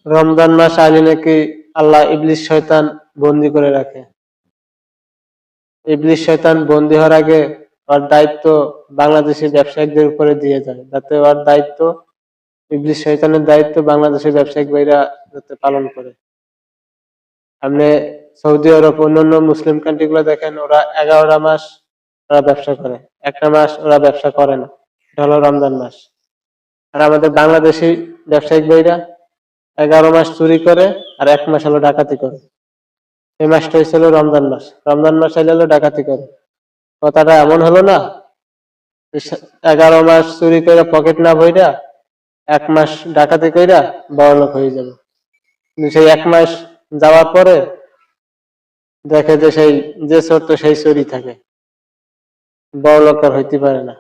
রমজান মাস আইলে নাকি আল্লাহ ইবলিস শয়তান বন্দি করে রাখে। ইবলিস শয়তান বন্দি হওয়ার আগে ওর দায়িত্ব বাংলাদেশি ব্যবসায়িকদের উপরে দিয়ে যায়, যাতে ওর দায়িত্ব, ইবলিস শয়তানের দায়িত্ব বাংলাদেশের ব্যবসায়িক ভাইরা যাতে পালন করে। আপনি সৌদি আরব অন্যান্য মুসলিম কান্ট্রি গুলো দেখেন, ওরা 11টা মাস ওরা ব্যবসা করে, একটা মাস ওরা ব্যবসা করে না, এটা হলো রমজান মাস। আর আমাদের বাংলাদেশি ব্যবসায়িক ভাইরা 11 মাস চুরি করে আর 1 মাস হলো ডাকাতি করে। এই মাসটা হয়েছিল রমজান মাস, রমজান মাস হলো ডাকাতি করে। কথাটা এমন হলো না 11 মাস চুরি করে পকেট না ভইরা 1 মাস ডাকাতি কইরা বড়লোক হয়ে যাবে। কিন্তু সেই 1 মাস যাওয়ার পরে দেখে যে সেই যে চোর তো সেই চোরই থাকে, বড়লোক আর হইতে পারে না।